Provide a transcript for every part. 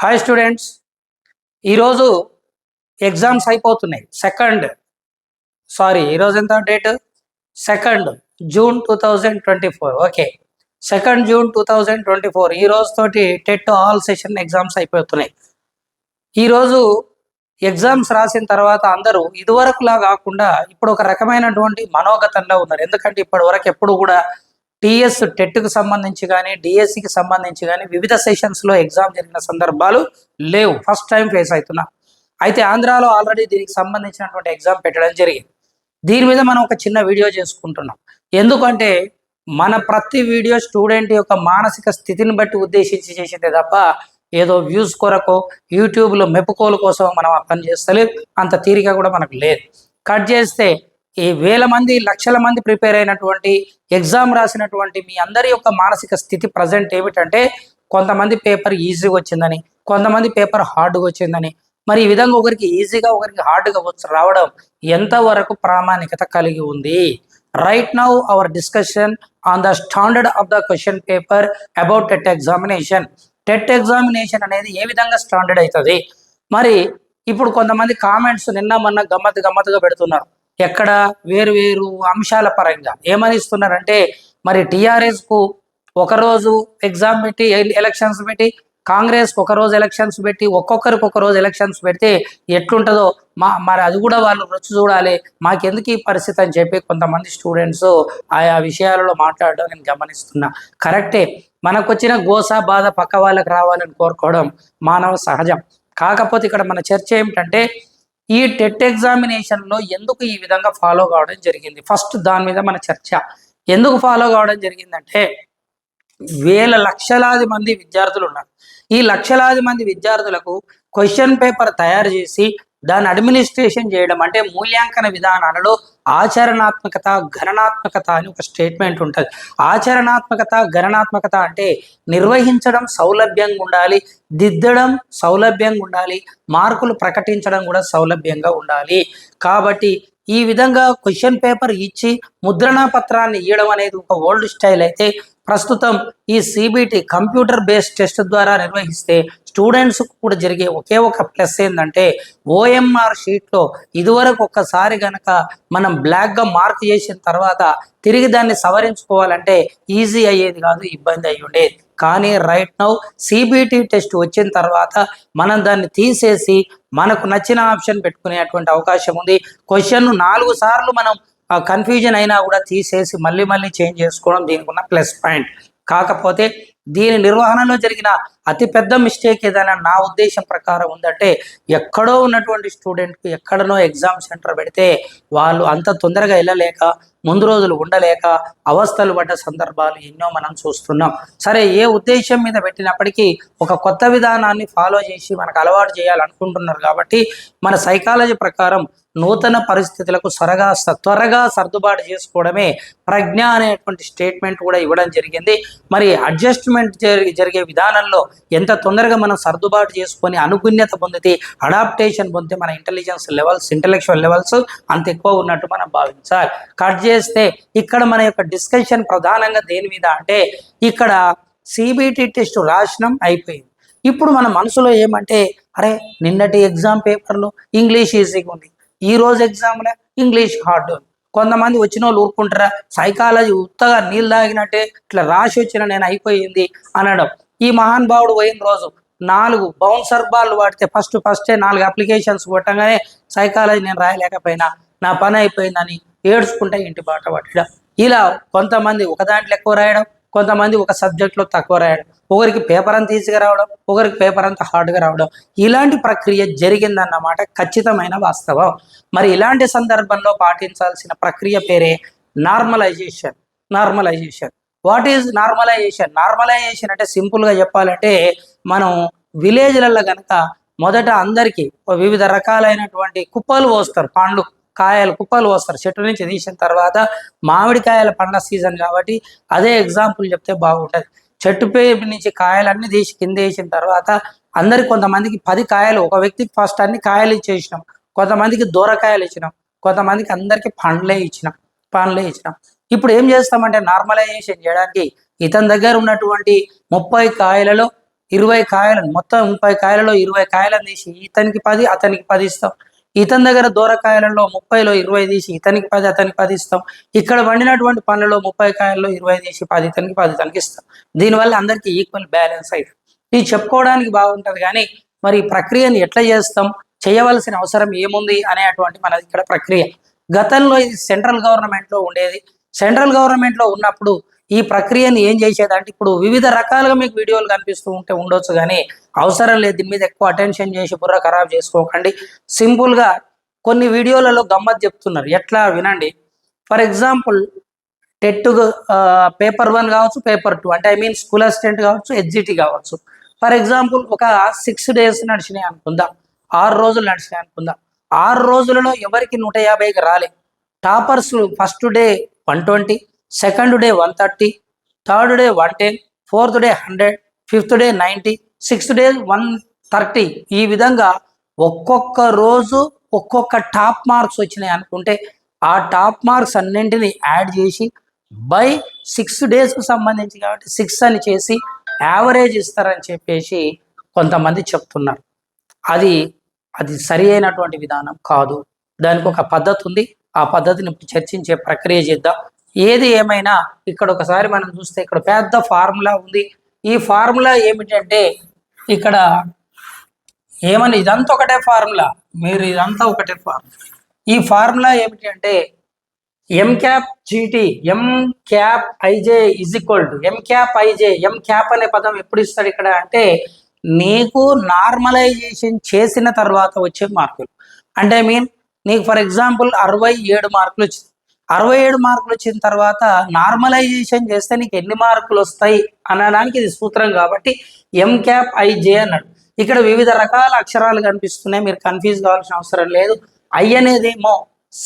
Hi students, ఈరోజు exams అయిపోతున్నాయి. ఈరోజు ఎంత డేట్? 2 జూన్ 2024. ఓకే, 2 జూన్ 2024 ఈ రోజుతోటి టెట్ ఆల్ సెషన్ ఎగ్జామ్స్ అయిపోతున్నాయి. ఈరోజు ఎగ్జామ్స్ రాసిన తర్వాత అందరూ ఇదివరకులా కాకుండా ఇప్పుడు ఒక రకమైనటువంటి మనోగతంలో ఉన్నారు. ఎందుకంటే ఇప్పటి వరకు ఎప్పుడు కూడా టీఎస్ టెట్కు సంబంధించి కానీ డిఎస్సికి సంబంధించి కానీ వివిధ సెషన్స్లో ఎగ్జామ్ జరిగిన సందర్భాలు లేవు. ఫస్ట్ టైం ఫేస్ అవుతున్నా. అయితే ఆంధ్రాలో ఆల్రెడీ దీనికి సంబంధించినటువంటి ఎగ్జామ్ పెట్టడం జరిగింది. దీని మీద మనం ఒక చిన్న వీడియో చేసుకుంటున్నాం. ఎందుకంటే మన ప్రతి వీడియో స్టూడెంట్ యొక్క మానసిక స్థితిని బట్టి ఉద్దేశించి చేసిందే తప్ప ఏదో వ్యూస్ కొరకు యూట్యూబ్లో మెప్పుకోలు కోసం మనం పని చేస్తలేదు. అంత తీరిక కూడా మనకు లేదు. కట్ చేస్తే ఈ వేల మంది లక్షల మంది ప్రిపేర్ అయినటువంటి ఎగ్జామ్ రాసినటువంటి మీ అందరి యొక్క మానసిక స్థితి ప్రజెంట్ ఏమిటంటే, కొంతమంది పేపర్ ఈజీగా వచ్చిందని, కొంతమంది పేపర్ హార్డ్గా వచ్చిందని. మరి ఈ విధంగా ఒకరికి ఈజీగా ఒకరికి హార్డ్గా రావడం ఎంతవరకు ప్రామాణికత కలిగి ఉంది? Right now our discussion on the standard of the question paper about TET examination. TET examination అనేది ఏ విధంగా స్టాండర్డ్ అవుతుంది? మరి ఇప్పుడు కొంతమంది కామెంట్స్ నిన్న మొన్న గమ్మత్తుగా పెడుతున్నారు. ఎక్కడ వేరు వేరు అంశాల పరంగా ఏమని ఇస్తున్నారంటే, మరి టీఆర్ఎస్కు ఒకరోజు ఎగ్జామ్ పెట్టి ఎలక్షన్స్ పెట్టి, కాంగ్రెస్కి ఒకరోజు ఎలక్షన్స్ పెట్టి, ఒక్కొక్కరికి ఒకరోజు ఎలక్షన్స్ పెడితే ఎట్లుంటుందో మరి అది కూడా వాళ్ళు రుచి చూడాలి, మాకెందుకు ఈ పరిస్థితి అని చెప్పి కొంతమంది స్టూడెంట్స్ ఆయా విషయాలలో మాట్లాడడం నేను గమనిస్తున్నా. కరెక్టే, మనకు వచ్చిన గోస బాధ పక్క వాళ్ళకి రావాలని కోరుకోవడం మానవ సహజం. కాకపోతే ఇక్కడ మన చర్చ ఏమిటంటే, ఈ టెట్ ఎగ్జామినేషన్లో ఎందుకు ఈ విధంగా ఫాలో కావడం జరిగింది? ఫస్ట్ దాని మీద మన చర్చ. ఎందుకు ఫాలో కావడం జరిగిందంటే, లక్షలాది మంది విద్యార్థులు ఉన్నారు. ఈ లక్షలాది మంది విద్యార్థులకు క్వశ్చన్ పేపర్ తయారు చేసి దాన్ని అడ్మినిస్ట్రేషన్ చేయడం అంటే మూల్యాంకన విధానాలలో ఆచరణాత్మకత, గణనాత్మకత అని ఒక స్టేట్మెంట్ ఉంటుంది. ఆచరణాత్మకత, గణనాత్మకత అంటే నిర్వహించడం సౌలభ్యంగా ఉండాలి, దిద్దడం సౌలభ్యంగా ఉండాలి, మార్కులు ప్రకటించడం కూడా సౌలభ్యంగా ఉండాలి. కాబట్టి ఈ విధంగా క్వశ్చన్ పేపర్ ఇచ్చి ముద్రణా పత్రాన్ని ఇవ్వడం అనేది ఒక ఓల్డ్ స్టైల్ అయితే, ప్రస్తుతం ఈ సిబిటి కంప్యూటర్ బేస్డ్ టెస్ట్ ద్వారా నిర్వహిస్తే స్టూడెంట్స్ కూడా జరిగే ఒకే ఒక ప్లస్ ఏంటంటే, ఓఎంఆర్ షీట్లో ఇదివరకు ఒక్కసారి కనుక మనం బ్లాక్గా మార్క్ చేసిన తర్వాత తిరిగి దాన్ని సవరించుకోవాలంటే ఈజీ అయ్యేది కాదు, ఇబ్బంది అయ్యి ఉండేది. కానీ రైట్ నౌ సిబిటి టెస్ట్ వచ్చిన తర్వాత మనం దాన్ని తీసేసి మనకు నచ్చిన ఆప్షన్ పెట్టుకునేటువంటి అవకాశం ఉంది. క్వశ్చన్ 4 సార్లు మనం కన్ఫ్యూజన్ అయినా కూడా తీసేసి మళ్ళీ చేంజ్ చేసుకోవడం దీనికి ఉన్న ప్లస్ పాయింట్. కాకపోతే దీని నిర్వహణలో జరిగిన అతిపెద్ద మిస్టేక్ ఏదైనా నా ఉద్దేశం ప్రకారం ఉందంటే, ఎక్కడో ఉన్నటువంటి స్టూడెంట్కి ఎక్కడనో ఎగ్జామ్ సెంటర్ పెడితే వాళ్ళు అంత తొందరగా వెళ్ళలేక, ముందు రోజులు ఉండలేక అవస్థలు పడ్డ సందర్భాలు ఎన్నో మనం చూస్తున్నాం. సరే, ఏ ఉద్దేశం మీద పెట్టినప్పటికీ ఒక కొత్త విధానాన్ని ఫాలో చేసి మనకు అలవాటు చేయాలనుకుంటున్నారు. కాబట్టి మన సైకాలజీ ప్రకారం నూతన పరిస్థితులకు త్వరగా సర్దుబాటు చేసుకోవడమే ప్రజ్ఞ అనేటువంటి స్టేట్మెంట్ కూడా ఇవ్వడం జరిగింది. మరి అడ్జస్ట్మెంట్ జరిగే విధానంలో ఎంత తొందరగా మనం సర్దుబాటు చేసుకొని అనుగుణ్యత పొందితే, అడాప్టేషన్ పొందితే మన ఇంటెలెక్చువల్ లెవెల్స్ అంత ఎక్కువ ఉన్నట్టు మనం భావించాలి. కట్ చేస్తే ఇక్కడ మన యొక్క డిస్కషన్ ప్రధానంగా దేని మీద అంటే, ఇక్కడ సిబిటి టెస్ట్ రాసినాం, అయిపోయింది. ఇప్పుడు మన మనసులో ఏమంటే, అరే నిన్నటి ఎగ్జామ్ పేపర్లో ఇంగ్లీష్ ఈజీగా ఉంది, ఈ రోజు ఎగ్జామ్లో ఇంగ్లీష్ హార్డ్. కొంతమంది వచ్చిన వాళ్ళు ఊరుకుంటారా, సైకాలజీ ఉత్తగా నీళ్ళు తాగినట్టే ఇట్లా రాసి వచ్చిన నేను అయిపోయింది అనడం. ఈ మహానుభావుడు పోయిన రోజు 4 బౌన్సర్ బాల్ వాడితే ఫస్టే 4 అప్లికేషన్స్ కొట్టగానే సైకాలజీ నేను రాయలేకపోయినా, నా పని అయిపోయిందని ఏడ్చుకుంటే ఇంటి బాట పట్టడం. ఇలా కొంతమంది ఒక దాంట్లో ఎక్కువ రాయడం, కొంతమంది ఒక సబ్జెక్ట్లో తక్కువ రాయడం, ఒకరికి పేపర్ అంతా ఈజీగా రావడం, ఒకరికి పేపర్ అంతా హార్డ్గా రావడం, ఇలాంటి ప్రక్రియ జరిగిందన్నమాట ఖచ్చితమైన వాస్తవం. మరి ఇలాంటి సందర్భంలో పాటించాల్సిన ప్రక్రియ పేరే normalization. What is normalization? Normalization అంటే సింపుల్గా చెప్పాలంటే, మనం విలేజ్లలో కనుక మొదట అందరికీ వివిధ రకాలైనటువంటి కుప్పలు పోస్తారు, పండ్లు కాయలు కుప్పలు పోస్తారు. చెట్టు నుంచి తీసిన తర్వాత మామిడికాయల పండ్ల సీజన్ కాబట్టి అదే ఎగ్జాంపుల్ చెప్తే బాగుంటుంది. చెట్టు పేరు నుంచి కాయలన్నీ తీసి కింద వేసిన తర్వాత అందరికి కొంతమందికి 10 కాయలు, ఒక వ్యక్తికి ఫస్ట్ అన్ని కాయలు ఇచ్చేసినాం, కొంతమందికి దూరకాయలు ఇచ్చినాం, కొంతమందికి అందరికీ పండ్లే ఇచ్చినాం. ఇప్పుడు ఏం చేస్తామంటే, నార్మలైజేషన్ చేయడానికి ఇతని దగ్గర ఉన్నటువంటి 30 కాయలలో 20 కాయలను మొత్తం 30 కాయలలో 20 కాయలను తీసి ఇతనికి 10 అతనికి 10 ఇస్తాం. ఇతని దగ్గర దూరకాయలలో 30లో 20 తీసి ఇతనికి 10 అతనికి 10 ఇస్తాం. ఇక్కడ వండినటువంటి పండ్లలో 30 కాయల్లో 20 తీసి 10 ఇతనికి 10 ఇతనికి ఇస్తాం. దీనివల్ల అందరికీ ఈక్వల్ బ్యాలెన్స్ అయితే ఇది చెప్పుకోవడానికి బాగుంటుంది. కానీ మరి ఈ ప్రక్రియను ఎట్లా చేస్తాం, చేయవలసిన అవసరం ఏముంది అనేటువంటి మనది ఇక్కడ ప్రక్రియ. గతంలో ఇది సెంట్రల్ గవర్నమెంట్లో ఉండేది. సెంట్రల్ గవర్నమెంట్లో ఉన్నప్పుడు ఈ ప్రక్రియను ఏం చేసేదంటే, ఇప్పుడు వివిధ రకాలుగా మీకు వీడియోలు కనిపిస్తూ ఉంటే ఉండొచ్చు, కానీ అవసరం లేదు. దీని మీద ఎక్కువ అటెన్షన్ చేసి బుర్ర ఖరాబ్ చేసుకోకండి. సింపుల్గా కొన్ని వీడియోలలో గమ్మత్ చెప్తున్నారు, ఎట్లా వినండి. ఫర్ ఎగ్జాంపుల్ టెట్ పేపర్ 1 కావచ్చు, పేపర్ 2 అంటే ఐ మీన్ స్కూల్ అసిస్టెంట్ కావచ్చు, హెచ్జిటి కావచ్చు. ఫర్ ఎగ్జాంపుల్ ఒక 6 days నడిచినాయి అనుకుందాం, 6 రోజులు నడిచినాయి అనుకుందాం. 6 రోజులలో ఎవరికి 150కి రాలే. Toppers first day 120, second day 130, third day 110, fourth day 100, fifth day 90, sixth day 130. ఈ విధంగా ఒక్కొక్క రోజు ఒక్కొక్క టాప్ మార్క్స్ వచ్చినాయి అనుకుంటే ఆ టాప్ మార్క్స్ అన్నింటినీ యాడ్ చేసి బై 6 daysకు సంబంధించి కాబట్టి 6 అని చేసి యావరేజ్ ఇస్తారని చెప్పేసి కొంతమంది చెప్తున్నారు. అది సరి అయినటువంటి విధానం కాదు. దానికి ఒక పద్ధతి ఉంది. ఆ పద్ధతిని చర్చించే ప్రక్రియ చేద్దాం. ఏది ఏమైనా ఇక్కడ ఒకసారి మనం చూస్తే ఇక్కడ పెద్ద ఫార్ములా ఉంది. ఈ ఫార్ములా ఏమిటంటే ఇక్కడ ఏమని ఇదంతా ఒకటే ఫార్ములా, మీరు ఇదంతా ఒకటే ఫార్ములా. ఈ ఫార్ములా ఏమిటి అంటే M cap GT M cap IJ is equal to M cap IJ. M cap అనే పదం ఎప్పుడు ఇస్తాడు ఇక్కడ అంటే నీకు నార్మలైజేషన్ చేసిన తర్వాత వచ్చే మార్కులు. అంటే మీన్ నీకు ఫర్ ఎగ్జాంపుల్ 67 మార్కులు వచ్చింది. 67 మార్కులు వచ్చిన తర్వాత నార్మలైజేషన్ చేస్తే నీకు ఎన్ని మార్కులు వస్తాయి అనడానికి ఇది సూత్రం. కాబట్టి ఎం క్యాప్ ఐజే అన్నాడు. ఇక్కడ వివిధ రకాల అక్షరాలు కనిపిస్తున్నాయి, మీరు కన్ఫ్యూజ్ కావాల్సిన అవసరం లేదు. ఐ అనేదేమో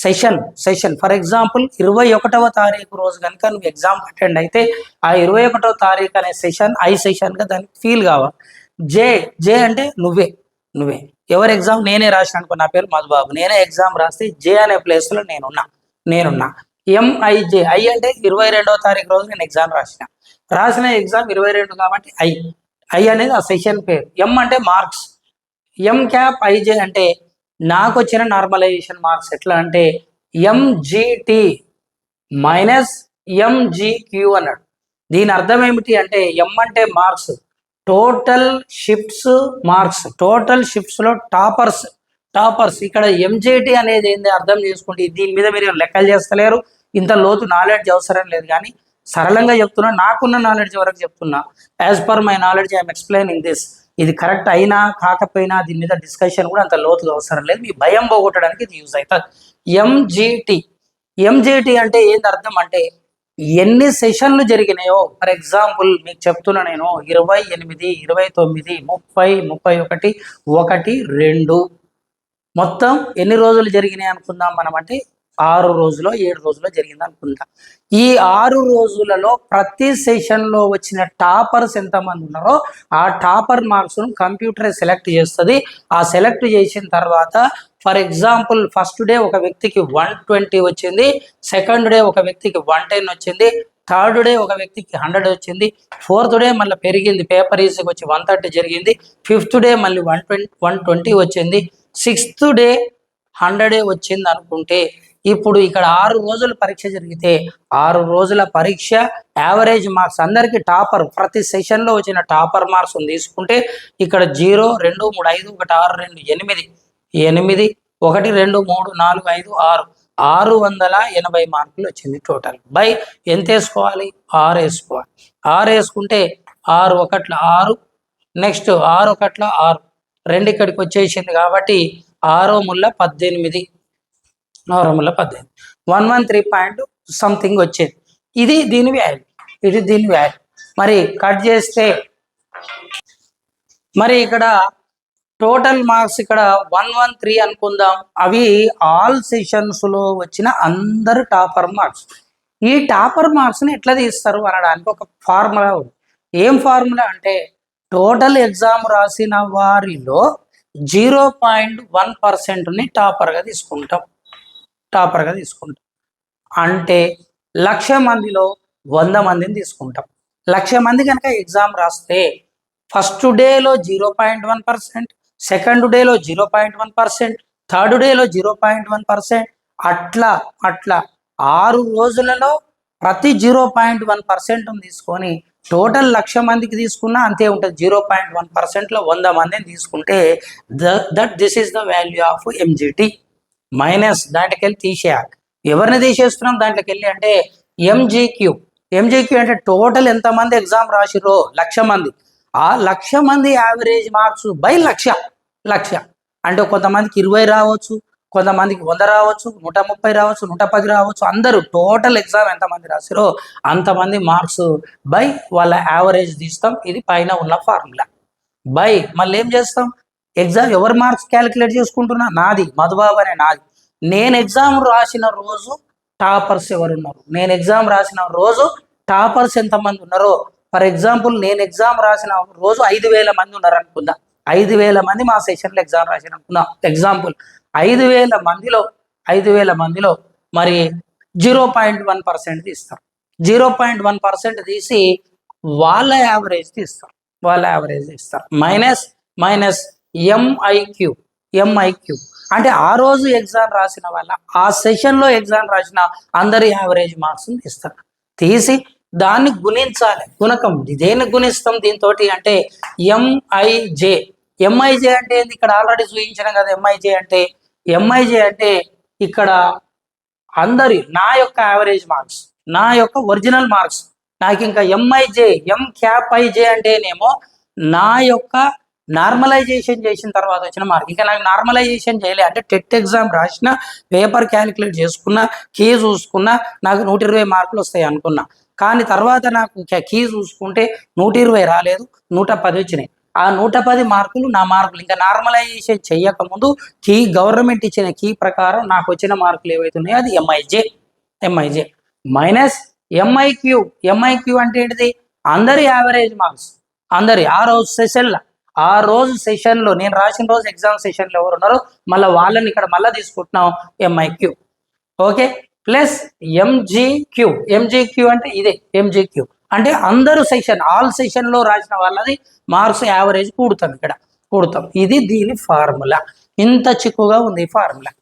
సెషన్ ఫర్ ఎగ్జాంపుల్ 21వ తారీఖు రోజు కనుక నువ్వు ఎగ్జామ్ అటెండ్ అయితే ఆ 21వ తారీఖు అనే సెషన్ ఐ సెషన్గా దానికి ఫీల్ కావాలి. జే అంటే నువ్వే ఎవరు ఎగ్జామ్ నేనే రాసిన అనుకో, నా పేరు మధుబాబు, నేనే ఎగ్జామ్ రాస్తే జే అనే ప్లేస్లో నేనున్నా. ఎంఐజే ఐ అంటే 22వ తారీఖు రోజు నేను ఎగ్జామ్ రాసిన ఎగ్జామ్ 22 కాబట్టి ఐ అనేది ఆ సెషన్ పేరు. ఎం అంటే మార్క్స్. ఎం క్యాప్ ఐజే అంటే నాకు వచ్చిన నార్మలైజేషన్ మార్క్స్. ఎట్లా అంటే ఎంజిటి మైనస్ ఎంజిక్యూ అన్నాడు. దీని అర్థం ఏమిటి అంటే ఎం అంటే marks, total shifts marks, total షిఫ్ట్స్లో టాపర్స్. ఇక్కడ ఎంజేటి అనేది ఏంది అర్థం చేసుకుంటే దీని మీద మీరు లెక్కలు చేస్తలేరు, ఇంత లోతు నాలెడ్జ్ అవసరం లేదు. కానీ సరళంగా చెప్తున్నా, నాకున్న నాలెడ్జ్ వరకు చెప్తున్నా. As per my knowledge I'm explaining this. ఇది కరెక్ట్ అయినా కాకపోయినా దీని మీద డిస్కషన్ కూడా అంత లోతుగా అవసరం లేదు. మీ భయం పోగొట్టడానికి ఇది యూజ్ అవుతుంది. ఎంజిటి అంటే ఏంది అర్థం అంటే ఎన్ని సెషన్లు జరిగినాయో. ఫర్ ఎగ్జాంపుల్ మీకు చెప్తున్నా నేను 28, 29, 30, 31, 1, 2 మొత్తం ఎన్ని రోజులు జరిగినాయి అనుకుందాం మనం అంటే 6 రోజులో 7 రోజుల్లో జరిగింది అనుకుందాం. ఈ 6 రోజులలో ప్రతి సెషన్లో వచ్చిన టాపర్స్ ఎంతమంది ఉన్నారో ఆ టాపర్ మార్క్స్ను కంప్యూటర్ సెలెక్ట్ చేస్తుంది. ఆ సెలెక్ట్ చేసిన తర్వాత ఫర్ ఎగ్జాంపుల్ ఫస్ట్ డే ఒక వ్యక్తికి 120 వచ్చింది, సెకండ్ డే ఒక వ్యక్తికి 110 వచ్చింది, థర్డ్ డే ఒక వ్యక్తికి 100 వచ్చింది, ఫోర్త్ డే మళ్ళీ పెరిగింది, పేపర్ ఈజీకి వచ్చి 130 జరిగింది, ఫిఫ్త్ డే మళ్ళీ 120 వచ్చింది, సిక్స్త్ డే 100 వచ్చింది అనుకుంటే ఇప్పుడు ఇక్కడ 6 రోజుల పరీక్ష జరిగితే 6 రోజుల పరీక్ష యావరేజ్ మార్క్స్ అందరికీ టాపర్ ప్రతి సెషన్లో వచ్చిన టాపర్ మార్క్స్ తీసుకుంటే ఇక్కడ 0, 2, 3, 5, 1, 6, 2, 8, 1, 2, 3, 4, 5, 6 680 మార్కులు వచ్చింది టోటల్. బై ఎంత వేసుకోవాలి? 6 వేసుకోవాలి. 6 వేసుకుంటే 6 ఒకట్ల 6, నెక్స్ట్ 6 ఒకట్ల 6, 2 ఇక్కడికి వచ్చేసింది కాబట్టి 6 ముళ్ళ 18, 113 పాయింట్ సంథింగ్ వచ్చేది. ఇది దీని వాల్యూ. మరి కట్ చేస్తే మరి ఇక్కడ టోటల్ మార్క్స్ ఇక్కడ 113 అనుకుందాం. అవి ఆల్ సెషన్స్లో వచ్చిన అందరు టాపర్ మార్క్స్. ఈ టాపర్ మార్క్స్ని ఎట్లా తీస్తారు అనడానికి ఒక ఫార్ములా ఉంది. ఏం ఫార్ములా అంటే టోటల్ ఎగ్జామ్ రాసిన వారిలో 0.1%ని టాపర్గా తీసుకుంటాం. అంటే 1,00,000 మందిలో 100 మందిని తీసుకుంటాం. 1,00,000 మంది కనుక ఎగ్జామ్ రాస్తే ఫస్ట్ డేలో 0.1%, సెకండ్ డేలో 0.1%, థర్డ్ డేలో 0.1%, అట్లా అట్లా 6 రోజులలో ప్రతి 0.1% తీసుకొని టోటల్ 1,00,000 మందికి తీసుకున్నా అంతే ఉంటుంది. 0.1%లో 100 మందిని తీసుకుంటే this is the value of MGT. Minus దాంట్లోకి వెళ్ళి తీసేయాలి. ఎవరిని తీసేస్తున్నాం దాంట్లోకి వెళ్ళి అంటే ఎంజీక్యూ. ఎంజీక్యూ అంటే టోటల్ ఎంతమంది ఎగ్జామ్ రాసిరో 1,00,000 మంది, ఆ 1,00,000 మంది యావరేజ్ మార్క్స్ బై 1,00,000 అంటే కొంతమందికి 20 రావచ్చు, కొంతమందికి 100 రావచ్చు, 130 రావచ్చు, 110 రావచ్చు. అందరూ టోటల్ ఎగ్జామ్ ఎంతమంది రాసిరో అంతమంది మార్క్స్ బై వాళ్ళ యావరేజ్ తీస్తాం. ఇది పైన ఉన్న ఫార్ములా. బై మళ్ళీ ఏం చేస్తాం, ఎగ్జామ్ ఎవరు మార్క్స్ క్యాలిక్యులేట్ చేసుకుంటున్నా, నాది మధుబాబు అనే నాది. నేను ఎగ్జామ్ రాసిన రోజు టాపర్స్ ఎవరున్నారు, నేను ఎగ్జామ్ రాసిన రోజు టాపర్స్ ఎంతమంది ఉన్నారో, ఫర్ ఎగ్జాంపుల్ నేను ఎగ్జామ్ రాసిన రోజు 5,000 మంది ఉన్నారు అనుకుందా, 5,000 మంది మా సెషన్లో ఎగ్జామ్ రాసిన అనుకుందా ఎగ్జాంపుల్. 5,000 మందిలో మరి 0.1% తీస్తారు. 0.1% తీసి వాళ్ళ యావరేజ్ తీస్తారు. మైనస్ ఎంఐక్యూ. అంటే ఆ రోజు ఎగ్జామ్ రాసిన వాళ్ళ, ఆ సెషన్లో ఎగ్జామ్ రాసిన అందరి యావరేజ్ మార్క్స్ తీస్తారు. తీసి దాన్ని గుణించాలి. గుణకం దేన్ని గుణిస్తాం దీంతో అంటే ఎంఐజే. ఎంఐజే అంటే ఇక్కడ ఆల్రెడీ చూపించాం కదా. ఎంఐజే అంటే ఇక్కడ అందరి నా యొక్క యావరేజ్ మార్క్స్, నా యొక్క ఒరిజినల్ మార్క్స్. నాకు ఇంకా ఎంఐజే ఎంక్యాప్ఐజే అంటేనేమో నా యొక్క నార్మలైజేషన్ చేసిన తర్వాత వచ్చిన మార్క్. ఇంకా నాకు నార్మలైజేషన్ చేయలే అంటే టెట్ ఎగ్జామ్ రాసిన, పేపర్ క్యాలిక్యులేట్ చేసుకున్నా, కీ చూసుకున్నా నాకు 120 మార్కులు వస్తాయి అనుకున్నా. కానీ తర్వాత నాకు కీ చూసుకుంటే 120 రాలేదు, 110 వచ్చినాయి. ఆ 110 మార్కులు నా మార్కులు. ఇంకా నార్మలైజేషన్ చెయ్యకముందు కీ గవర్నమెంట్ ఇచ్చిన కీ ప్రకారం నాకు వచ్చిన మార్కులు ఏవైతున్నాయో అది ఎంఐజే. మైనస్ ఎంఐక్యూ అంటే ఏంటిది, అందరి యావరేజ్ మార్క్స్. అందరి ఆ రోజు సెషన్లో నేను రాసిన రోజు ఎగ్జామ్ సెషన్లో ఎవరు ఉన్నారో మళ్ళీ వాళ్ళని ఇక్కడ మళ్ళీ తీసుకుంటున్నాం ఎంఐక్యూ. ఓకే, ప్లస్ ఎంజీక్యూ అంటే ఇదే. ఎంజీక్యూ అంటే అందరూ ఆల్ సెషన్లో రాసిన వాళ్ళది మార్క్స్ యావరేజ్ కూడుతాం. ఇది దీని ఫార్ములా. ఇంత చిక్కుగా ఉంది ఈ ఫార్ములా.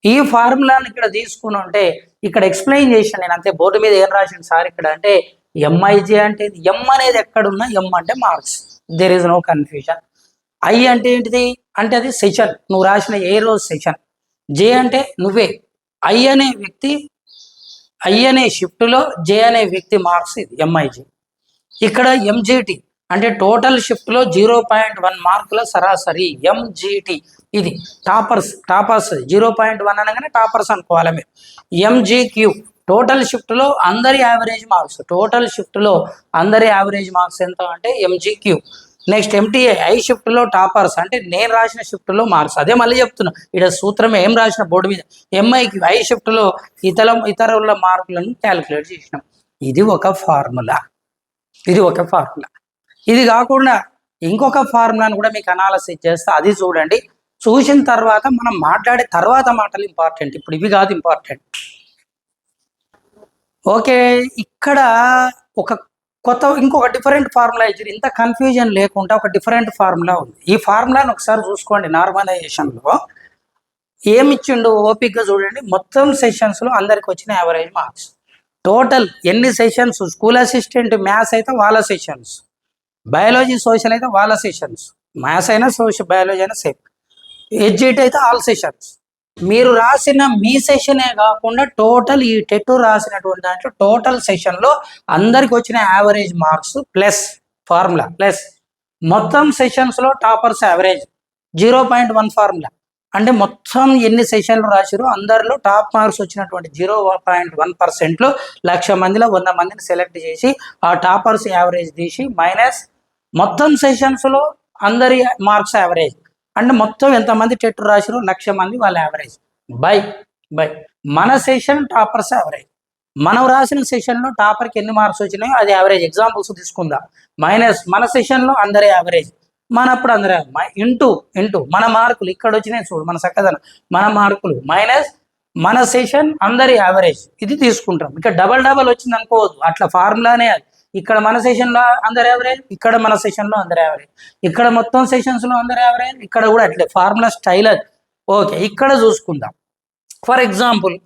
ఈ ఫార్ములాని ఇక్కడ తీసుకుని ఉంటే ఇక్కడ ఎక్స్ప్లెయిన్ చేసిన నేను అంతే. బోర్డు మీద ఏం రాసింది సార్ ఇక్కడ అంటే ఎంఐజే అంటే ఎం అనేది ఎక్కడున్నా ఎం అంటే marks, there is no confusion. I అంటే ఏంటిది అంటే అది సెషన్, నువ్వు రాసిన ఏ రోజు సెషన్. జే అంటే నువ్వే. ఐ అనే షిఫ్ట్లో జే అనే వ్యక్తి మార్క్స్, ఇది ఎంఐజే. ఇక్కడ ఎంజీటీ అంటే టోటల్ షిఫ్ట్లో 0.1 మార్కుల సరాసరి ఎంజీటీ. ఇది టాపర్స్ 0.1 అనగానే టాపర్స్ అనుకోవాలి మీరు. ఎంజీక్యూ టోటల్ షిఫ్ట్లో అందరి యావరేజ్ మార్క్స్ ఎంత అంటే ఎంజీక్యూ. నెక్స్ట్ ఎంటీఏ ఐ షిఫ్ట్లో టాపర్స్ అంటే నేను రాసిన షిఫ్ట్లో మార్క్స్. అదే మళ్ళీ చెప్తున్నా, ఇక్కడ సూత్రమే ఏం రాసిన బోర్డు మీద. ఎంఐక్యూ ఐ షిఫ్ట్లో ఇతరుల మార్కులను క్యాలిక్యులేట్ చేసినాం. ఇది ఒక ఫార్ములా. ఇది కాకుండా ఇంకొక ఫార్ములాను కూడా మీకు అనాలసిస్ చేస్తే అది చూడండి. చూసిన తర్వాత మనం మాట్లాడే తర్వాత మాటలు ఇంపార్టెంట్, ఇప్పుడు ఇవి కాదు ఇంపార్టెంట్. ఓకే, ఇక్కడ ఇంకొక డిఫరెంట్ ఫార్ములా ఇచ్చారు. ఇంత కన్ఫ్యూజన్ లేకుండా ఒక డిఫరెంట్ ఫార్ములా ఉంది. ఈ ఫార్ములాను ఒకసారి చూసుకోండి. నార్మలైజేషన్లో ఏమి ఇచ్చిండు ఓపిక్గా చూడండి. మొత్తం సెషన్స్లో అందరికి వచ్చిన యావరేజ్ మార్క్స్, టోటల్ ఎన్ని సెషన్స్, స్కూల్ అసిస్టెంట్ మ్యాథ్స్ అయితే వాళ్ళ సెషన్స్, బయాలజీ సోషల్ అయితే వాళ్ళ సెషన్స్, మ్యాథ్స్ అయినా బయాలజీ అయినా సేమ్, హెచ్జిటి అయితే ఆల్ సెషన్స్. మీరు రాసిన మీ సెషనే కాకుండా టోటల్ ఈ టెట్ రాసినటువంటి దాంట్లో టోటల్ సెషన్లో అందరికి వచ్చిన average marks plus formula plus మొత్తం సెషన్స్లో టాపర్స్ యావరేజ్ 0.1 ఫార్ములా. అంటే మొత్తం ఎన్ని సెషన్లు రాసిరో అందరిలో టాప్ మార్క్స్ వచ్చినటువంటి 0.1%లో 1,00,000 మందిలో 100 మందిని సెలెక్ట్ చేసి ఆ టాపర్స్ యావరేజ్ తీసి మైనస్ మొత్తం సెషన్స్లో అందరి మార్క్స్ యావరేజ్ అంటే మొత్తం ఎంతమంది టెట్ రాసిరో 1,00,000 మంది వాళ్ళ యావరేజ్ బై మన సెషన్ టాపర్స్ యావరేజ్. మనం రాసిన సెషన్లో టాపర్కి ఎన్ని మార్క్స్ వచ్చినాయో అది యావరేజ్. ఎగ్జాంపుల్స్ తీసుకుందాం. మైనస్ మన సెషన్లో అందరి యావరేజ్, మనప్పుడు అందరూ ఇంటూ మన మార్కులు ఇక్కడ వచ్చినాయి చూడు, మన చక్కదనం మన మార్కులు మైనస్ మన సెషన్ అందరి యావరేజ్. ఇది తీసుకుంటాం. ఇక డబల్ వచ్చింది అనుకోవద్దు, అట్లా ఫార్ములానే అది. ఇక్కడ మన సెషన్లో అందరు యావరేజ్, ఇక్కడ మన సెషన్లో అందరు యావరేజ్, ఇక్కడ మొత్తం సెషన్స్లో అందరు యావరేజ్, ఇక్కడ కూడా అట్లే ఫార్ములా స్టైల్ అది. ఓకే, ఇక్కడ చూసుకుందాం. ఫర్ ఎగ్జాంపుల్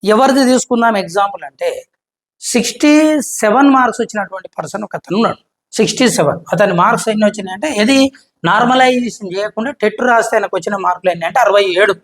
ఎవరిది తీసుకుందాం ఎగ్జాంపుల్ అంటే 67 మార్క్స్ వచ్చినటువంటి పర్సన్ ఒక అతను ఉన్నాడు. 67 అతని మార్క్స్ ఎన్ని వచ్చినాయి అంటే, ఇది నార్మలైజేషన్ చేయకుండా టెట్ రాస్తే ఆయనకు వచ్చిన మార్కులు ఎన్ని అంటే 67.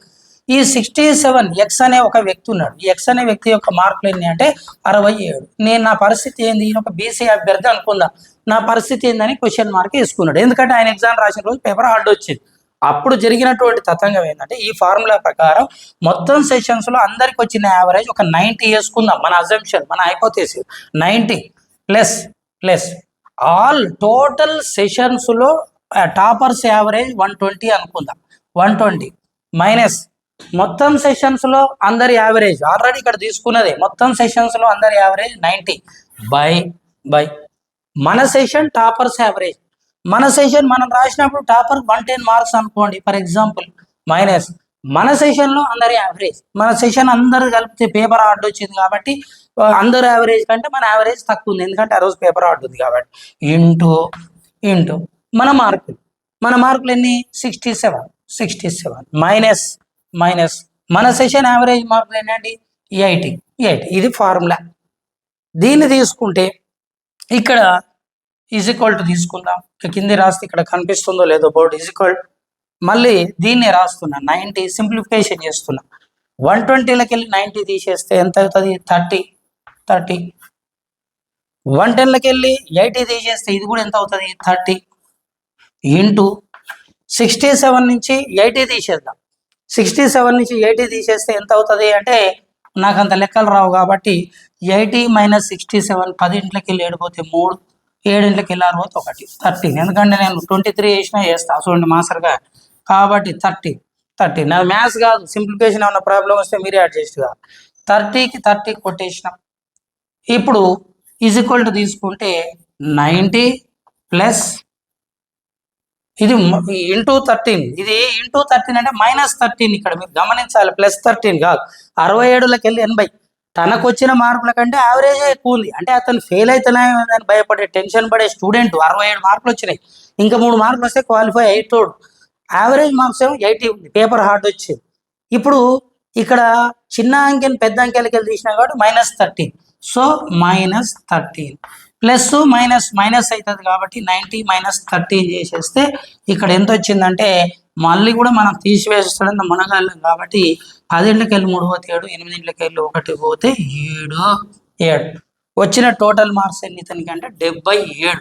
ఈ 67 ఎక్స్ అనే ఒక వ్యక్తి ఉన్నాడు. ఈ ఎక్స్ అనే వ్యక్తి యొక్క మార్కులు ఎన్ని అంటే 67. నేను నా పరిస్థితి ఏంది, ఈయన ఒక బీసీ అభ్యర్థి అనుకుందాం, నా పరిస్థితి ఏందని క్వశ్చన్ మార్క్ వేసుకున్నాడు. ఎందుకంటే ఆయన ఎగ్జామ్ రాసిన రోజు పేపర్ హార్డ్ వచ్చింది. అప్పుడు జరిగినటువంటి తతంగం ఏంటంటే, ఈ ఫార్ములా ప్రకారం మొత్తం సెషన్స్లో అందరికి వచ్చిన యావరేజ్ ఒక 90 వేసుకుందాం. మన అజంప్షన్, మన హైపోథెసిస్ 90 ప్లస్ ఆల్ టోటల్ సెషన్స్లో టాపర్స్ యావరేజ్ 120 అనుకుందాం. 120 మైనస్ మొత్తం సెషన్స్లో అందరి యావరేజ్ ఆల్రెడీ ఇక్కడ తీసుకున్నదే, మొత్తం సెషన్స్లో అందరి యావరేజ్ 90 బై మన సెషన్ టాపర్స్ యావరేజ్. మన సెషన్ మనం రాసినప్పుడు టాపర్ 110 మార్క్స్ అనుకోండి ఫర్ ఎగ్జాంపుల్, మైనస్ మన సెషన్లో అందరి యావరేజ్. మన సెషన్ అందరు కలిపితే పేపర్ హార్డ్ వచ్చింది కాబట్టి అందరు యావరేజ్ కంటే మన యావరేజ్ తక్కువ ఉంది, ఎందుకంటే ఆ రోజు పేపర్ హార్డ్ ఉంది కాబట్టి, ఇంటూ మన మార్కులు ఎన్ని 67 మైనస్ మన సెషన్ యావరేజ్ మార్కులు ఏంటండి 80. ఇది ఫార్ములా. దీన్ని తీసుకుంటే ఇక్కడ ఈజ్ ఈక్వల్ టు తీసుకుందాం. కింది రాస్తే ఇక్కడ కనిపిస్తుందో లేదో బోర్డు, ఈజ్ ఈక్వల్ మళ్ళీ దీన్ని రాస్తున్నా 90 సింప్లిఫికేషన్ చేస్తున్నా. 120లకి వెళ్ళి 90 తీసేస్తే ఎంత అవుతుంది 30. 110లకి వెళ్ళి 80 తీసేస్తే ఇది కూడా ఎంత అవుతుంది 30 ఇంటూ 67 నుంచి 80 తీసేద్దాం. 67 నుంచి 80 తీసేస్తే ఎంత అవుతుంది అంటే, నాకు అంత లెక్కలు రావు కాబట్టి 80 మైనస్ 67, 10 వెళ్ళి 7 పోతే 3, 7 వెళ్ళి 6 పోతే 1, 13. ఎందుకంటే నేను 23 చేస్తా చూడండి మాస్టర్గా, కాబట్టి 30. నా మ్యాథ్స్ కాదు, సింప్లిఫికేషన్ ఏమన్నా ప్రాబ్లం వస్తే మీరే అడ్జస్ట్ కాదు. 30కి 30 కొట్టేసినాం. ఇప్పుడు ఈజ్ ఈక్వల్ టు తీసుకుంటే 90 ప్లస్ ఇది ఇంటూ 13, ఇది ఇంటూ 13 అంటే -13. ఇక్కడ మీరు గమనించాలి, +13 కాదు. 67లకి వెళ్ళి 80. తనకు వచ్చిన మార్కుల కంటే యావరేజ్ ఎక్కువ ఉంది, అంటే అతను ఫెయిల్ అవుతున్నాయని భయపడే టెన్షన్ పడే స్టూడెంట్ 67 మార్కులు వచ్చినాయి, ఇంకా 3 మార్కులు వస్తే క్వాలిఫై అవుతాడు. యావరేజ్ మార్క్స్ ఏమో 80 ఉంది, పేపర్ హార్డ్ వచ్చింది. ఇప్పుడు ఇక్కడ చిన్న అంకెని పెద్ద అంకెలకి వెళ్ళి తీసినా కాబట్టి -13. సో -13 ప్లస్ మైనస్ అవుతుంది కాబట్టి 90 - 13 చేసేస్తే ఇక్కడ ఎంత వచ్చిందంటే, మళ్ళీ కూడా మనం తీసివేస్తాడని మునగాలం కాబట్టి 10 వెళ్ళి 3 పోతే 7, 8 వెళ్ళి 1 పోతే 7. వచ్చిన టోటల్ మార్క్స్ ఎన్ని ఇతనికి అంటే 77.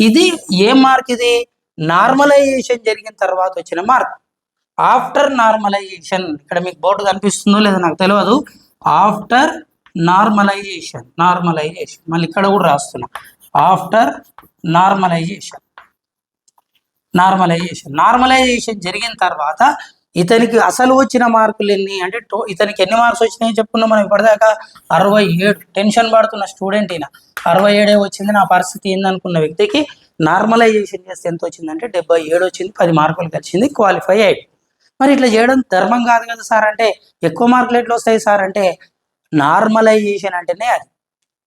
ఇది ఏ మార్క్, ఇది నార్మలైజేషన్ జరిగిన తర్వాత వచ్చిన మార్క్. ఆఫ్టర్ నార్మలైజేషన్, ఇక్కడ మీకు బోర్డు కనిపిస్తుందో లేదో నాకు తెలియదు. ఆఫ్టర్ నార్మలైజేషన్ మళ్ళీ ఇక్కడ కూడా రాస్తున్నా. ఆఫ్టర్ నార్మలైజేషన్ జరిగిన తర్వాత ఇతనికి అసలు వచ్చిన మార్కులు ఎన్ని అంటే, ఇతనికి ఎన్ని మార్క్స్ వచ్చినాయని చెప్పుకున్నాం మనం ఇప్పటిదాకా 67. టెన్షన్ పడుతున్న స్టూడెంట్ అయినా 67 వచ్చింది, నా పరిస్థితి ఏందనుకున్న వ్యక్తికి నార్మలైజేషన్ చేస్తే ఎంత వచ్చిందంటే 77 వచ్చింది, 10 మార్కులు కలిసింది, క్వాలిఫై అయ్యాడు. మరి ఇట్లా చేయడం ధర్మం కాదు కదా సార్ అంటే, ఎక్కువ మార్కులు ఎట్లా వస్తాయి సార్ అంటే, నార్మలైజేషన్ అంటేనే అది.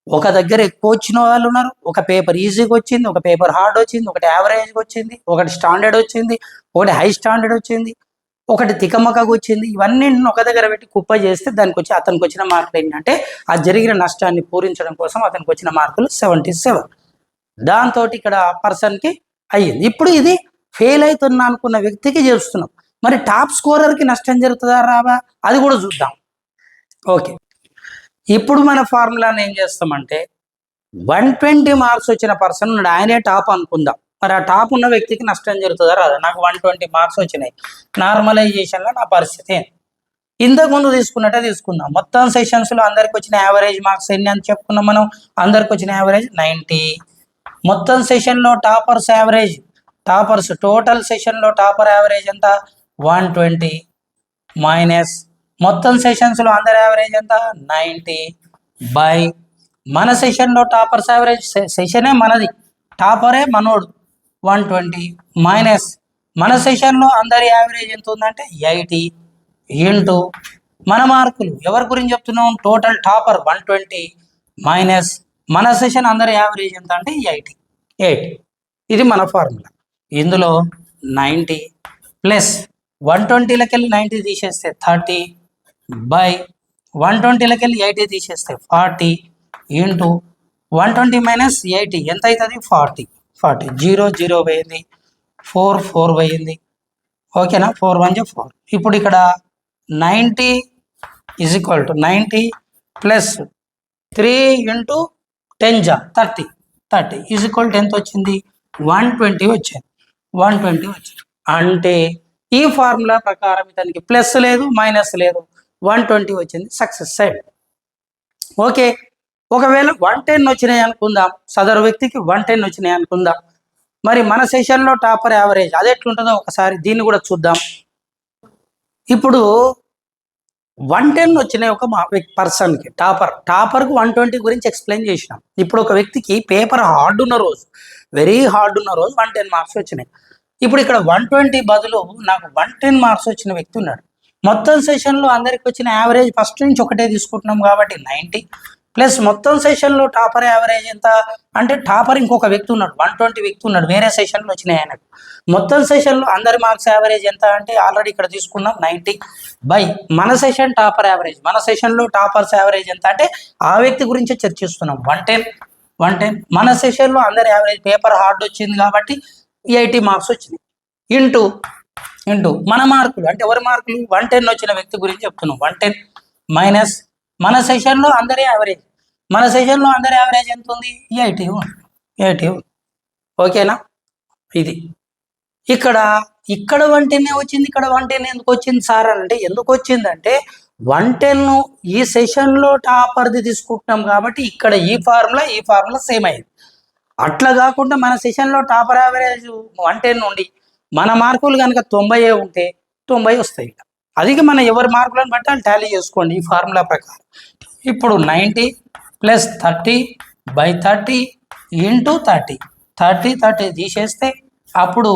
ఒక దగ్గర ఎక్కువ వచ్చిన వాళ్ళు ఉన్నారు, ఒక పేపర్ ఈజీగా వచ్చింది, ఒక పేపర్ హార్డ్ వచ్చింది, ఒకటి యావరేజ్గా వచ్చింది, ఒకటి స్టాండర్డ్ వచ్చింది, ఒకటి హై స్టాండర్డ్ వచ్చింది, ఒకటి తికమకగా వచ్చింది. ఇవన్నీ ఒక దగ్గర పెట్టి కుప్ప చేస్తే అతనికి వచ్చిన మార్కులు ఏంటంటే, ఆ జరిగిన నష్టాన్ని పూరించడం కోసం అతనికి వచ్చిన మార్కులు 77. దాంతో ఇక్కడ పర్సన్కి అయ్యింది. ఇప్పుడు ఇది ఫెయిల్ అవుతున్నా అనుకున్న వ్యక్తికి చేస్తున్నాం. మరి టాప్ స్కోరర్కి నష్టం జరుగుతుందా రావా, అది కూడా చూద్దాం. ఓకే, ఇప్పుడు మన ఫార్ములాని ఏం చేస్తామంటే, 120 మార్క్స్ వచ్చిన పర్సన్ ఉన్నాడు, ఆయనే టాప్ అనుకుందాం. మరి ఆ టాప్ ఉన్న వ్యక్తికి నష్టం జరుగుతుందా రాదా? నాకు 120 మార్క్స్ వచ్చినాయి, నార్మలైజేషన్లో నా పరిస్థితి ఇంతకుముందు తీసుకున్నట్టే తీసుకుందాం. మొత్తం సెషన్స్లో అందరికి వచ్చిన యావరేజ్ మార్క్స్ ఎన్ని అని చెప్పుకున్నాం మనం. అందరికి వచ్చిన యావరేజ్ 90. మొత్తం సెషన్లో టాపర్స్ టోటల్ సెషన్లో టాపర్ యావరేజ్ ఎంత 120 మైనస్ మొత్తం సెషన్స్లో అందరి యావరేజ్ ఎంత 90 బై మన సెషన్లో టాపర్స్ యావరేజ్, సెషనే మనది, టాపరే మనోడు 120 మైనస్ మన సెషన్లో అందరి యావరేజ్ ఎంత ఉందంటే 80 ఇంటూ మన మార్కులు ఎవరి గురించి చెప్తున్నాం, టోటల్ టాపర్ 120 మైనస్ మన సెషన్ అందరి యావరేజ్ ఎంత అంటే 8. ఇది మన ఫార్ములా. ఇందులో 90 ప్లస్ 120లకి వెళ్ళి 90 తీసేస్తే 30 బై 120లకి వెళ్ళి 80 తీసేస్తే 40 ఇంటూ 120 మైనస్ 80 ఎంత అవుతుంది? 40. 0 పోయింది, 4 పోయింది. ఓకేనా? 4 1 4. ఇప్పుడు ఇక్కడ 90 is equal to 90 plus 3 into 10 జా 30 ఈజ్ ఈక్వల్ టు ఎంత వచ్చింది? 120 వచ్చింది. 120 వచ్చింది అంటే ఈ ఫార్ములా ప్రకారం ఇతనికి ప్లస్ లేదు మైనస్ లేదు, 120 వచ్చింది, సక్సెస్ సైడ్. ఓకే, ఒకవేళ 110 వచ్చినాయి అనుకుందాం, సదరు వ్యక్తికి 110 వచ్చినాయి అనుకుందాం. మరి మన సెషన్లో టాపర్ యావరేజ్ అది ఎట్లుంటుందో ఒకసారి దీన్ని కూడా చూద్దాం. ఇప్పుడు 110 వచ్చినాయి ఒక పర్సన్కి, టాపర్కు 120 గురించి ఎక్స్ప్లెయిన్ చేసినాం. ఇప్పుడు ఒక వ్యక్తికి పేపర్ హార్డ్ ఉన్న రోజు, వెరీ హార్డ్ ఉన్న రోజు 110 మార్క్స్ వచ్చినాయి. ఇప్పుడు ఇక్కడ 120 బదులు నాకు 110 మార్క్స్ వచ్చిన వ్యక్తి ఉన్నాడు. మొత్తం సెషన్లో అందరికి వచ్చిన యావరేజ్ ఫస్ట్ నుంచి ఒకటే తీసుకుంటున్నాం కాబట్టి 90 ప్లస్ మొత్తం సెషన్లో టాపర్ యావరేజ్ ఎంత అంటే టాపర్ ఇంకొక వ్యక్తి ఉన్నాడు, 120 వ్యక్తి ఉన్నాడు, వేరే సెషన్లో వచ్చినాయి ఆయనకు. మొత్తం సెషన్లో అందరి మార్క్స్ యావరేజ్ ఎంత అంటే ఆల్రెడీ ఇక్కడ తీసుకున్నాం 90 బై మన సెషన్ టాపర్ యావరేజ్. మన సెషన్లో టాపర్స్ యావరేజ్ ఎంత అంటే ఆ వ్యక్తి గురించి చర్చిస్తున్నాం, 110. మన సెషన్లో అందరి యావరేజ్ పేపర్ హార్డ్ వచ్చింది కాబట్టి 80 మార్క్స్ వచ్చినాయి ఇంటూ మన మార్కులు అంటే ఎవరి మార్కులు 110 వచ్చిన వ్యక్తి గురించి చెప్తున్నాం. 110 మైనస్ మన సెషన్లో అందరి యావరేజ్. మన సెషన్లో అందరి యావరేజ్ ఎంత ఉంది? 80. ఓకేనా? ఇది ఇక్కడ 110 వచ్చింది. ఇక్కడ 110 ఎందుకు వచ్చింది సార్ అంటే ఎందుకు వచ్చిందంటే 110 ఈ సెషన్లో టాపర్ది తీసుకుంటున్నాం కాబట్టి ఇక్కడ ఈ ఫార్ములా సేమ్ అయింది. అట్లా కాకుండా మన సెషన్లో టాపర్ యావరేజ్ 110 నుండి మన మార్కులు కనుక 90 ఉంటే 90 వస్తాయి. అది మన ఎవరి మార్కులను బట్టి వాళ్ళు టాలీ చేసుకోండి ఈ ఫార్ములా ప్రకారం. ఇప్పుడు 90 ప్లస్ 30 బై 30 ఇంటూ 30 తీసేస్తే అప్పుడు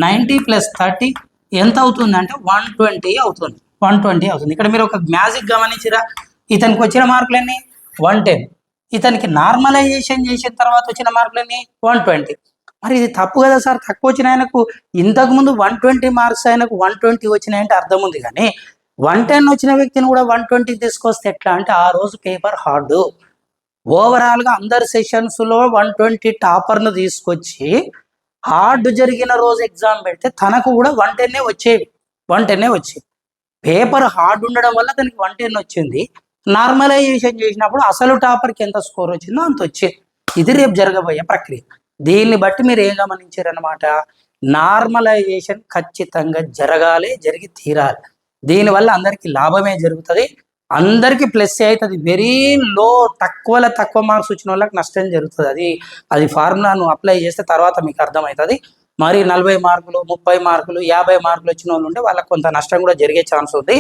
90 ప్లస్ 30 ఎంత అవుతుంది అంటే 120 అవుతుంది. 120 అవుతుంది. ఇక్కడ మీరు ఒక మ్యాజిక్ గమనించిరా, ఇతనికి వచ్చిన మార్కులన్నీ 110, ఇతనికి నార్మలైజేషన్ చేసిన తర్వాత వచ్చిన మార్కులన్నీ 120. మరి ఇది తప్పు కదా సార్, తక్కువ వచ్చిన ఆయనకు ఇంతకుముందు 120 మార్క్స్ ఆయనకు 120 వచ్చినాయంటే అర్థం ఉంది. కానీ 110 వచ్చిన వ్యక్తిని కూడా 120 తీసుకొస్తే ఎట్లా అంటే ఆ రోజు పేపర్ హార్డ్. ఓవరాల్గా అందరి సెషన్స్లో 120 టాపర్ను తీసుకొచ్చి హార్డ్ జరిగిన రోజు ఎగ్జామ్ పెడితే తనకు కూడా 110 వచ్చేవి. పేపర్ హార్డ్ ఉండడం వల్ల తనకి 110 వచ్చింది. నార్మలైజేషన్ చేసినప్పుడు అసలు టాపర్కి ఎంత స్కోర్ వచ్చిందో అంత వచ్చేది. ఇది రేపు జరగబోయే ప్రక్రియ. దీన్ని బట్టి మీరు ఏం గమనించారనమాట, నార్మలైజేషన్ ఖచ్చితంగా జరిగి తీరాలి. దీనివల్ల అందరికీ లాభమే జరుగుతుంది, అందరికీ ప్లస్ అవుతుంది. వెరీ లో తక్కువ మార్క్స్ వచ్చిన వాళ్ళకి నష్టం జరుగుతుంది. అది ఫార్ములాను అప్లై చేస్తే తర్వాత మీకు అర్థమవుతుంది. మరి 40 మార్కులు 30 మార్కులు 50 మార్కులు వచ్చిన వాళ్ళు ఉంటే వాళ్ళకి కొంత నష్టం కూడా జరిగే ఛాన్స్ ఉంది.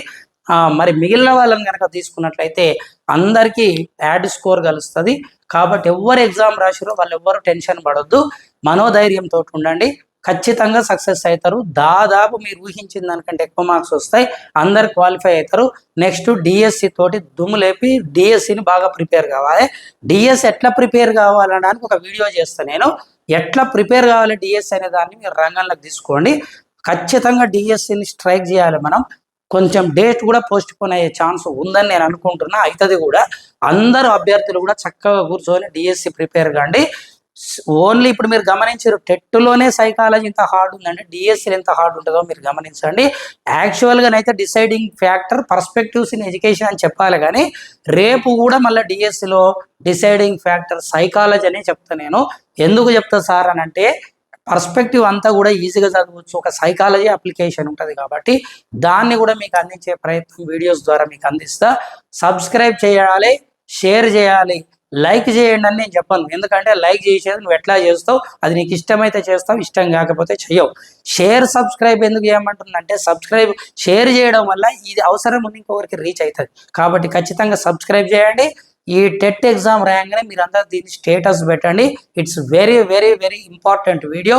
మరి మిగిలిన వాళ్ళని కనుక తీసుకున్నట్లయితే అందరికీ యాడ్ స్కోర్ కలుస్తుంది. కాబట్టి ఎవరు ఎగ్జామ్ రాసిరో వాళ్ళు ఎవ్వరు టెన్షన్ పడొద్దు, మనోధైర్యంతో ఉండండి, ఖచ్చితంగా సక్సెస్ అవుతారు. దాదాపు మీరు ఊహించిన దానికంటే ఎక్కువ మార్క్స్ వస్తాయి, అందరు క్వాలిఫై అవుతారు. నెక్స్ట్ డిఎస్సి తోటి దుమ్ము లేపి డిఎస్సిని బాగా ప్రిపేర్ కావాలి. డిఎస్సి ఎట్లా ప్రిపేర్ కావాలనడానికి ఒక వీడియో చేస్తాను నేను. ఎట్లా ప్రిపేర్ కావాలి డిఎస్సి అనే దాన్ని మీరు రంగంలోకి తీసుకోండి. ఖచ్చితంగా డిఎస్సిని స్ట్రైక్ చేయాలి మనం. కొంచెం డేట్ కూడా పోస్ట్ పోన్ అయ్యే ఛాన్స్ ఉందని నేను అనుకుంటున్నా, అవుతుంది కూడా. అందరూ అభ్యర్థులు కూడా చక్కగా కూర్చొని డిఎస్సి ప్రిపేర్ కాండి. ఓన్లీ ఇప్పుడు మీరు గమనించారు టెట్లోనే సైకాలజీ ఇంత హార్డ్ ఉందండి, డిఎస్సీలు ఎంత హార్డ్ ఉంటుందో మీరు గమనించండి. యాక్చువల్గానైతే deciding factor perspectives in education అని చెప్పాలి, కానీ రేపు కూడా మళ్ళీ డిఎస్సిలో డిసైడింగ్ ఫ్యాక్టర్ సైకాలజీ అనే చెప్తాను నేను. ఎందుకు చెప్తా సార్ అని అంటే పర్స్పెక్టివ్ అంతా కూడా ఈజీగా చదవచ్చు, ఒక సైకాలజీ అప్లికేషన్ ఉంటుంది కాబట్టి దాన్ని కూడా మీకు అందించే ప్రయత్నం వీడియోస్ ద్వారా మీకు అందిస్తా. సబ్స్క్రైబ్ చేయాలి, షేర్ చేయాలి, లైక్ చేయండి అని నేను చెప్పను. ఎందుకంటే లైక్ చేసేది నువ్వు ఎట్లా చేస్తావు, అది నీకు ఇష్టమైతే చేస్తావు, ఇష్టం కాకపోతే చెయ్యవు. సబ్స్క్రైబ్ ఎందుకు చేయమంటుందంటే సబ్స్క్రైబ్ షేర్ చేయడం వల్ల ఇది అవసరం ఉంది ఇంకొకరికి రీచ్ అవుతుంది. కాబట్టి ఖచ్చితంగా సబ్స్క్రైబ్ చేయండి. ఈ టెట్ ఎగ్జామ్ రాగానే మీరందరూ దీన్ని స్టేటస్ పెట్టండి. It's very very very important video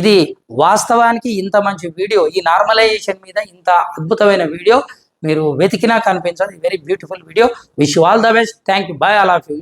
ఇది. వాస్తవానికి ఇంత మంచి వీడియో, ఈ నార్మలైజేషన్ మీద ఇంత అద్భుతమైన వీడియో మీరు వెతికినా కనిపించదు. Very beautiful video. Wish you all the best. Thank you. By all of you.